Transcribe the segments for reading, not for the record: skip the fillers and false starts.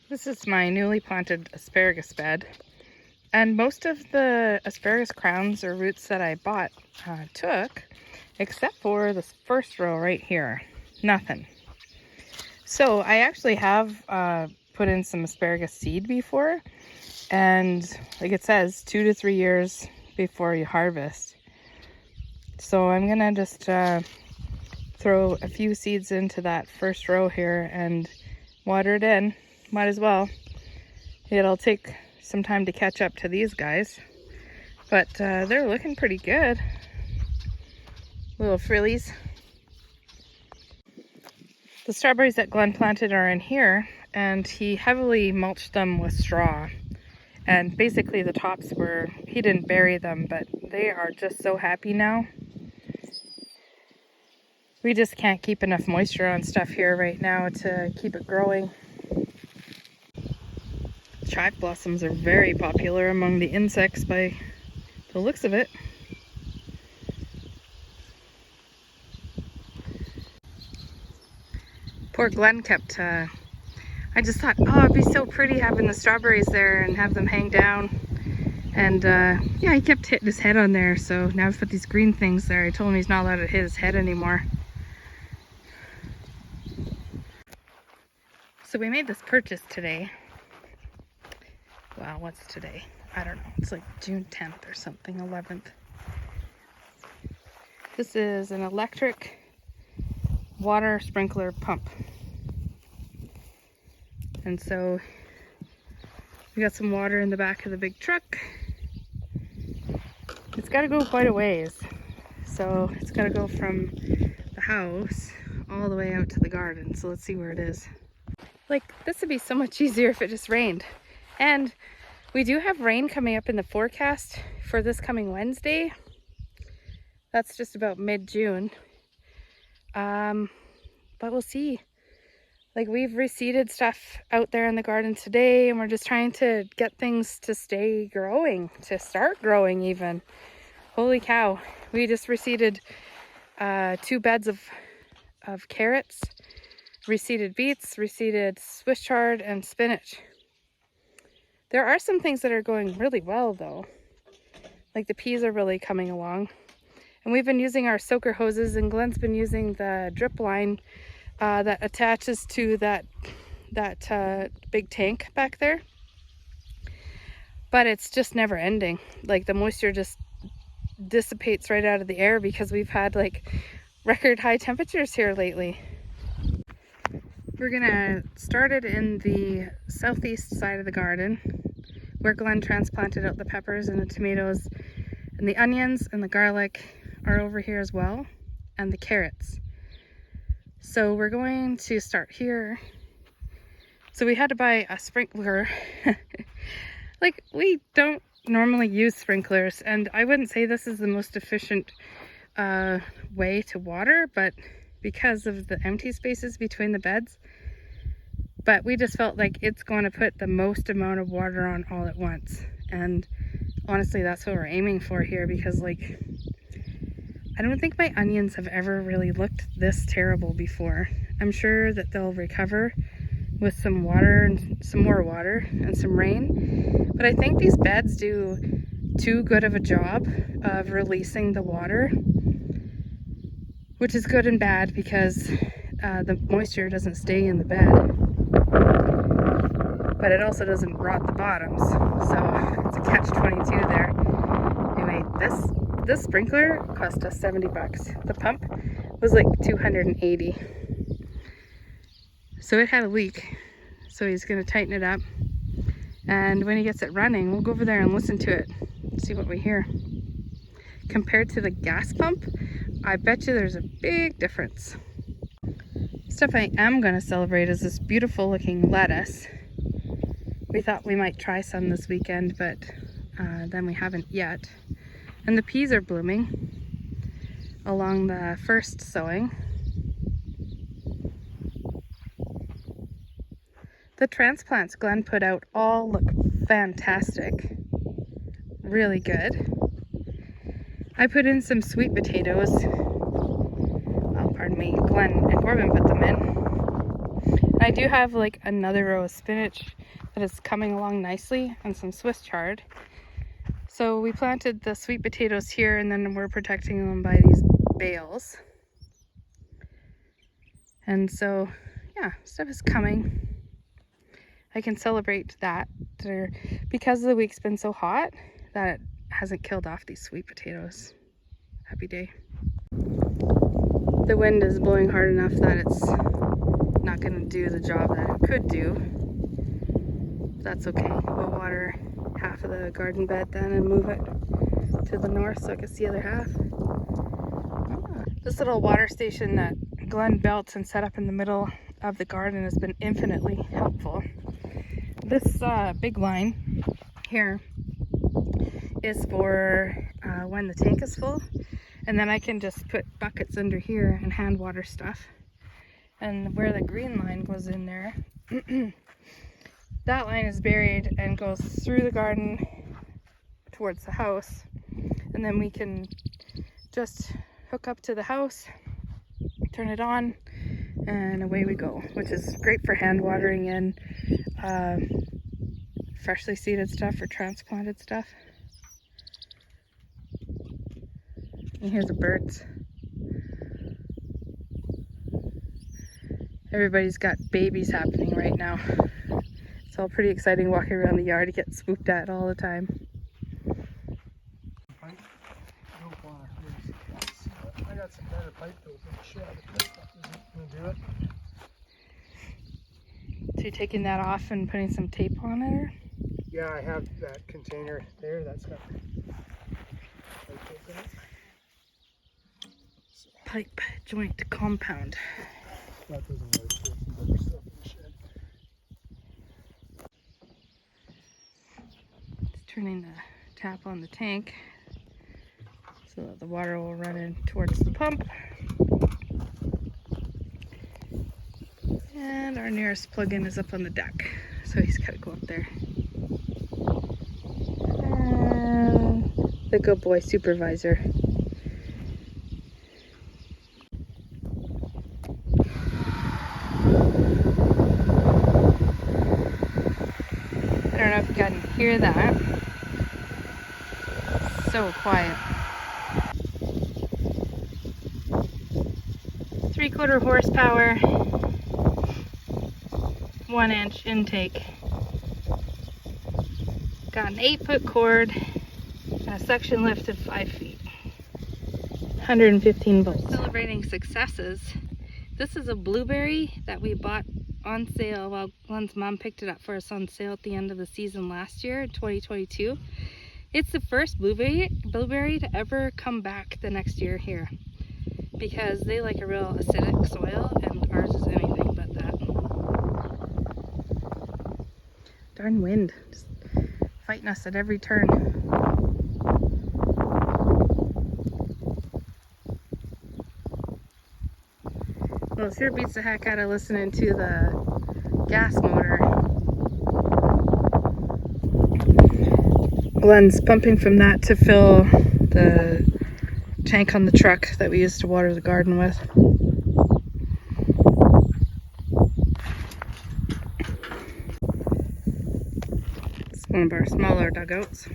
This is my newly planted asparagus bed, and most of the asparagus crowns or roots that I bought took, except for this first row right here. Nothing. So I actually have put in some asparagus seed before, and like it says, 2 to 3 years before you harvest. So I'm gonna just throw a few seeds into that first row here and water it in. Might as well. It'll take some time to catch up to these guys, but they're looking pretty good. Little frillies. The strawberries that Glenn planted are in here, and he heavily mulched them with straw. And basically the tops were, he didn't bury them, but they are just so happy now. We just can't keep enough moisture on stuff here right now to keep it growing. Chive blossoms are very popular among the insects by the looks of it. Poor Glenn kept, I just thought, oh, it'd be so pretty having the strawberries there and have them hang down. And yeah, he kept hitting his head on there, so now I've put these green things there. I told him he's not allowed to hit his head anymore. So we made this purchase today. Wow, what's today? I don't know. It's like June 10th or something, 11th. This is an electric water sprinkler pump. And so we got some water in the back of the big truck. It's got to go quite a ways. So it's got to go from the house all the way out to the garden. So let's see where it is. Like, this would be so much easier if it just rained. And we do have rain coming up in the forecast for this coming Wednesday. That's just about mid-June. But we'll see. Like, we've reseeded stuff out there in the garden today, and we're just trying to get things to stay growing, to start growing even. Holy cow. We just reseeded 2 beds of carrots, reseeded beets, reseeded Swiss chard, and spinach. There are some things that are going really well though. Like the peas are really coming along. And we've been using our soaker hoses, and Glenn's been using the drip line that attaches to that big tank back there. But it's just never ending. Like, the moisture just dissipates right out of the air because we've had like record high temperatures here lately. We're gonna start it in the southeast side of the garden where Glenn transplanted out the peppers and the tomatoes, and the onions and the garlic are over here as well, and the carrots. So we're going to start here. So we had to buy a sprinkler. Like, we don't normally use sprinklers, and I wouldn't say this is the most efficient way to water, but because of the empty spaces between the beds. But we just felt like it's going to put the most amount of water on all at once. And honestly, that's what we're aiming for here, because like, I don't think my onions have ever really looked this terrible before. I'm sure that they'll recover with some water and some more water and some rain. But I think these beds do too good of a job of releasing the water, which is good and bad because the moisture doesn't stay in the bed, but it also doesn't rot the bottoms. So it's a catch-22 there. Anyway, this sprinkler cost us 70 bucks. The pump was like 280. So it had a leak. So he's gonna tighten it up. And when he gets it running, we'll go over there and listen to it, see what we hear. Compared to the gas pump, I bet you there's a big difference. Stuff I am going to celebrate is this beautiful looking lettuce. We thought we might try some this weekend, but then we haven't yet. And the peas are blooming along the first sowing. The transplants Glenn put out all look fantastic. Really good. I put in some sweet potatoes. Oh, pardon me, Glenn and Corbin put them in. I do have like another row of spinach that is coming along nicely and some Swiss chard. So we planted the sweet potatoes here, and then we're protecting them by these bales. And so, yeah, stuff is coming. I can celebrate that because the week's been so hot that it hasn't killed off these sweet potatoes. Happy day. The wind is blowing hard enough that it's not going to do the job that it could do. That's okay. We'll water half of the garden bed then and move it to the north so I can see the other half. This little water station that Glenn built and set up in the middle of the garden has been infinitely helpful. This big line here is for when the tank is full, and then I can just put buckets under here and hand water stuff. And where the green line goes in there, that line is buried and goes through the garden towards the house, and then we can just hook up to the house, turn it on, and away we go, which is great for hand watering and freshly seeded stuff or transplanted stuff. And here's the birds. Everybody's got babies happening right now. It's all pretty exciting walking around the yard to get swooped at all the time. I got some better pipe built in the shed if that stuff isn't going to do it. So you're taking that off and putting some tape on it? Or? Yeah, I have that container there that's got pipe in it. Pipe joint compound. That doesn't work. There's some better stuff in the shed. It's turning the tap on the tank so that the water will run in towards the pump. And our nearest plug-in is up on the deck, so he's got to go up there. And the good boy supervisor. I don't know if you can hear that. It's so quiet. 3/4 horsepower, 1-inch intake. Got an 8-foot cord and a suction lift of 5 feet. 115 volts. Celebrating successes. This is a blueberry that we bought on sale. Well, Glenn's mom picked it up for us on sale at the end of the season last year, 2022. It's the first blueberry to ever come back the next year here, because they like a real acidic soil, and ours is anything but that. Darn wind, just fighting us at every turn. Well, it sure beats the heck out of listening to the gas motor. Glenn's pumping from that to fill the tank on the truck that we used to water the garden with. It's one of our smaller dugouts.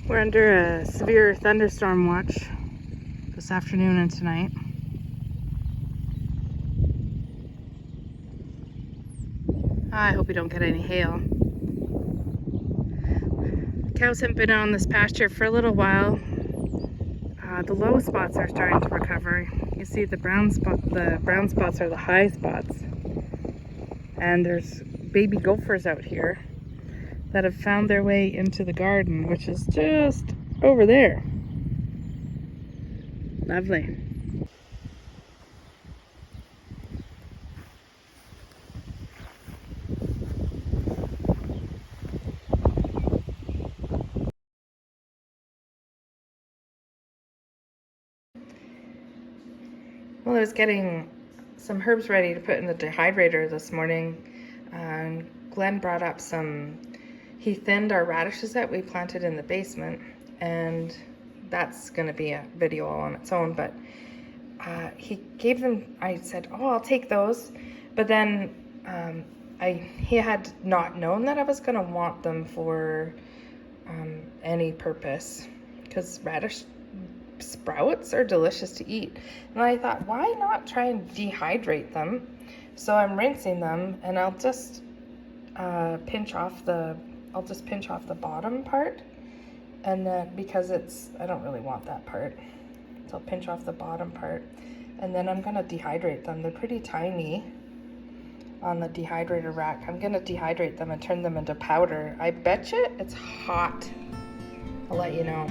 We're under a severe thunderstorm watch this afternoon and tonight. I hope we don't get any hail. Cows haven't been on this pasture for a little while. The low spots are starting to recover. You see the brown spots are the high spots. And there's baby gophers out here that have found their way into the garden, which is just over there. Lovely. Well, I was getting some herbs ready to put in the dehydrator this morning, and Glenn brought up he thinned our radishes that we planted in the basement, and that's gonna be a video all on its own, but he gave them, I said, oh, I'll take those. But then he had not known that I was gonna want them for any purpose, because radish sprouts are delicious to eat. And I thought, why not try and dehydrate them? So I'm rinsing them, and I'll just pinch off the bottom part, and then because I don't really want that part, so I'll pinch off the bottom part, and then I'm gonna dehydrate them. They're pretty tiny on the dehydrator rack. I'm gonna dehydrate them and turn them into powder. I bet you it's hot. I'll let you know.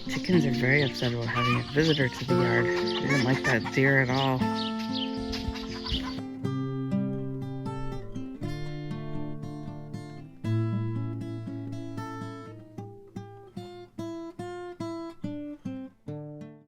Chickens are very upset about having a visitor to the yard. They didn't like that deer at all.